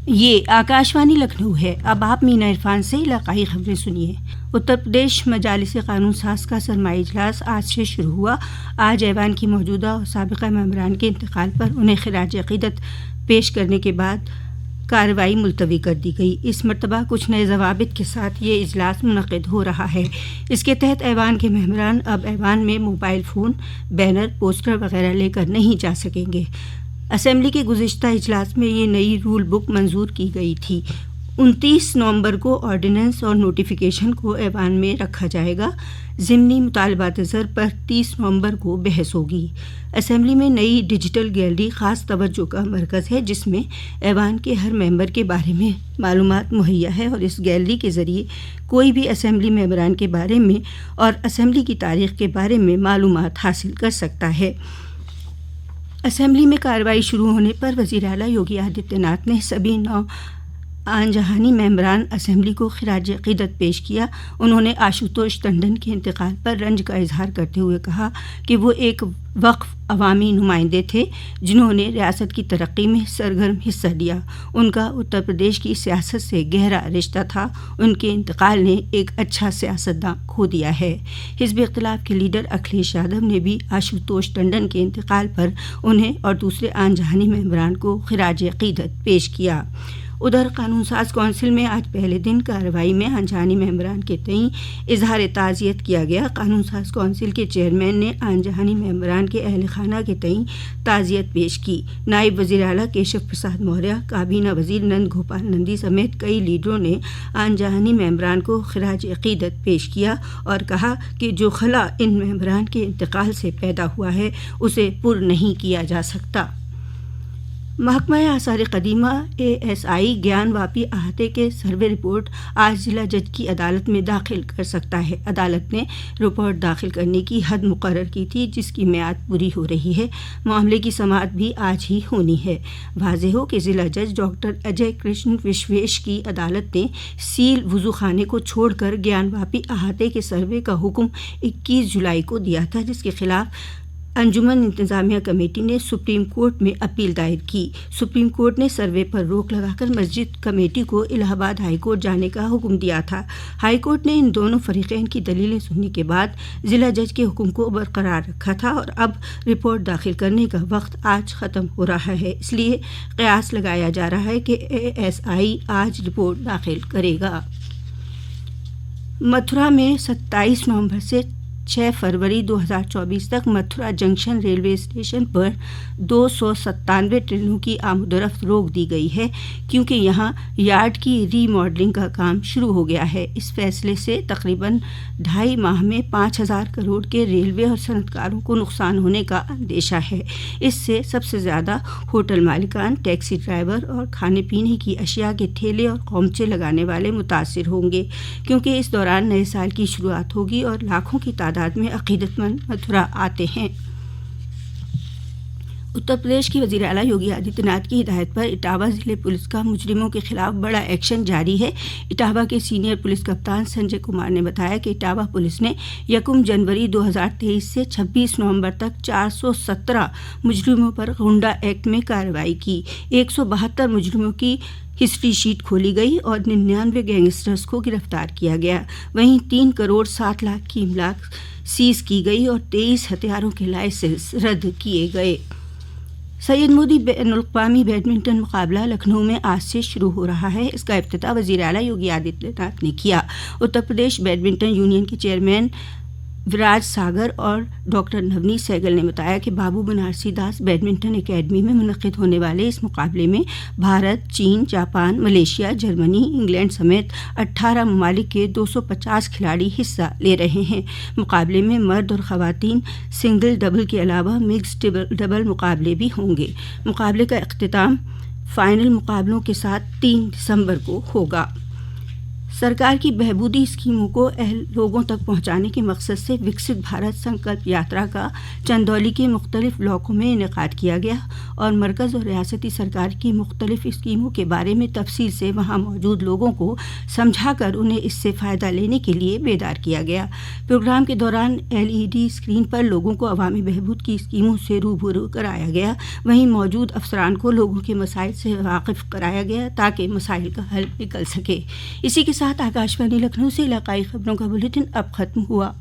یہ آکاشوانی لکھنؤ ہے۔ اب آپ مینا عرفان سے علاقائی خبریں سنیے۔ اتر پردیش مجالس قانون ساز کا سرمائی اجلاس آج سے شروع ہوا۔ آج ایوان کی موجودہ اور سابقہ ممبران کے انتقال پر انہیں خراج عقیدت پیش کرنے کے بعد کارروائی ملتوی کر دی گئی۔ اس مرتبہ کچھ نئے ضوابط کے ساتھ یہ اجلاس منعقد ہو رہا ہے۔ اس کے تحت ایوان کے ممبران اب ایوان میں موبائل فون، بینر، پوسٹر وغیرہ لے کر نہیں جا سکیں گے۔ اسمبلی کے گزشتہ اجلاس میں یہ نئی رول بک منظور کی گئی تھی۔ 29 نومبر کو آرڈیننس اور نوٹیفیکیشن کو ایوان میں رکھا جائے گا۔ ضمنی مطالبات زر پر 30 نومبر کو بحث ہوگی۔ اسمبلی میں نئی ڈیجیٹل گیلری خاص توجہ کا مرکز ہے، جس میں ایوان کے ہر ممبر کے بارے میں معلومات مہیا ہے اور اس گیلری کے ذریعے کوئی بھی اسمبلی ممبران کے بارے میں اور اسمبلی کی تاریخ کے بارے میں معلومات حاصل کر سکتا ہے۔ اسمبلی میں کارروائی شروع ہونے پر وزیر اعلیٰ یوگی آدتیہ ناتھ نے سبھی 9 آن جہانی ممبران اسمبلی کو خراج عقیدت پیش کیا۔ انہوں نے آشوتوش ٹنڈن کے انتقال پر رنج کا اظہار کرتے ہوئے کہا کہ وہ ایک وقف عوامی نمائندے تھے جنہوں نے ریاست کی ترقی میں سرگرم حصہ لیا۔ ان کا اتر پردیش کی سیاست سے گہرا رشتہ تھا۔ ان کے انتقال نے ایک اچھا سیاستداں کھو دیا ہے۔ حزب اختلاف کے لیڈر اکھلیش یادو نے بھی آشوتوش ٹنڈن کے انتقال پر انہیں اور دوسرے آن جہانی ممبران کو خراج عقیدت پیش کیا۔ ادھر قانون ساز کونسل میں آج پہلے دن کارروائی میں آن جہانی ممبران کے تئیں اظہار تعزیت کیا گیا۔ قانون ساز کونسل کے چیئرمین نے آن جہانی ممبران کے اہل خانہ کے تئیں تعزیت پیش کی۔ نائب وزیر اعلیٰ کیشو پرساد موریہ، کابینہ وزیر نند گوپال نندی سمیت کئی لیڈروں نے آن جہانی ممبران کو خراج عقیدت پیش کیا اور کہا کہ جو خلا ان ممبران کے انتقال سے پیدا ہوا ہے اسے پر نہیں کیا جا سکتا۔ محکمہ آثار قدیمہ ASI گیان واپی احاطے کے سروے رپورٹ آج ضلع جج کی عدالت میں داخل کر سکتا ہے۔ عدالت نے رپورٹ داخل کرنے کی حد مقرر کی تھی، جس کی میعاد پوری ہو رہی ہے۔ معاملے کی سماعت بھی آج ہی ہونی ہے۔ واضح ہو کہ ضلع جج ڈاکٹر اجے کرشن وشویش کی عدالت نے سیل وضو خانے کو چھوڑ کر گیان واپی احاطے کے سروے کا حکم 21 جولائی کو دیا تھا، جس کے خلاف انجمن انتظامیہ کمیٹی نے سپریم کورٹ میں اپیل دائر کی۔ سپریم کورٹ نے سروے پر روک لگا کر مسجد کمیٹی کو الہ آباد ہائی کورٹ جانے کا حکم دیا تھا۔ ہائی کورٹ نے ان دونوں فریقین کی دلیلیں سننے کے بعد ضلع جج کے حکم کو برقرار رکھا تھا اور اب رپورٹ داخل کرنے کا وقت آج ختم ہو رہا ہے۔ اس لیے قیاس لگایا جا رہا ہے کہ ASI آج رپورٹ داخل کرے گا۔ متھرا میں 27 نومبر سے 6 فروری 2024 تک متھرا جنکشن ریلوے اسٹیشن پر 297 ٹرینوں کی آمد و رفت روک دی گئی ہے، کیونکہ یہاں یارڈ کی ری ماڈلنگ کا کام شروع ہو گیا ہے۔ اس فیصلے سے تقریباً 2.5 ماہ میں 5,000 کروڑ کے ریلوے اور صنعت کاروں کو نقصان ہونے کا اندیشہ ہے۔ اس سے سب سے زیادہ ہوٹل مالکان، ٹیکسی ڈرائیور اور کھانے پینے کی اشیاء کے ٹھیلے اور خومچے لگانے والے متاثر ہوں گے، کیونکہ اس دوران نئے سال کی شروعات ہوگی اور لاکھوں کی تعداد میں عقیدت مند متھرا آتے ہیں۔ اتر پردیش کی وزیر اعلیٰ یوگی آدتیہ ناتھ کی ہدایت پر اٹاوہ ضلع پولیس کا مجرموں کے خلاف بڑا ایکشن جاری ہے۔ اٹاوہ کے سینئر پولیس کپتان سنجے کمار نے بتایا کہ اٹاوہ پولیس نے 1 جنوری 2023 سے 26 نومبر تک 417 مجرموں پر غنڈہ ایکٹ میں کارروائی کی۔ 172 مجرموں کی ہسٹری شیٹ کھولی گئی اور 99 گینگسٹرز کو گرفتار کیا گیا۔ وہیں 3 کروڑ 7 لاکھ کی املاک سیز کی گئی اور 23 ہتھیاروں کے لائسنس رد کیے گئے۔ سید مودی بین الاقوامی بیڈمنٹن مقابلہ لکھنؤ میں آج سے شروع ہو رہا ہے۔ اس کا افتتاح وزیر اعلیٰ یوگی آدتیہ ناتھ نے کیا۔ اتر پردیش بیڈمنٹن یونین کے چیئرمین وراج ساگر اور ڈاکٹر نونیت سہگل نے بتایا کہ بابو بنارسی داس بیڈمنٹن اکیڈمی میں منعقد ہونے والے اس مقابلے میں بھارت، چین، جاپان، ملیشیا، جرمنی، انگلینڈ سمیت 18 ممالک کے 250 کھلاڑی حصہ لے رہے ہیں۔ مقابلے میں مرد اور خواتین سنگل ڈبل کے علاوہ مکسڈ ڈبل مقابلے بھی ہوں گے۔ مقابلے کا اختتام فائنل مقابلوں کے ساتھ 3 دسمبر کو ہوگا۔ سرکار کی بہبودی اسکیموں کو اہل لوگوں تک پہنچانے کے مقصد سے وکست بھارت سنکلپ یاترا کا چندولی کے مختلف بلاکوں میں انعقاد کیا گیا اور مرکز اور ریاستی سرکار کی مختلف اسکیموں کے بارے میں تفصیل سے وہاں موجود لوگوں کو سمجھا کر انہیں اس سے فائدہ لینے کے لیے بیدار کیا گیا۔ پروگرام کے دوران LED اسکرین پر لوگوں کو عوامی بہبود کی اسکیموں سے روبرو کرایا گیا، وہیں موجود افسران کو لوگوں کے مسائل سے واقف کرایا گیا تاکہ مسائل کا حل نکل سکے۔ اسی کے ساتھ آکاش وانی لکھنؤ سے علاقائی خبروں کا بلیٹن اب ختم ہوا۔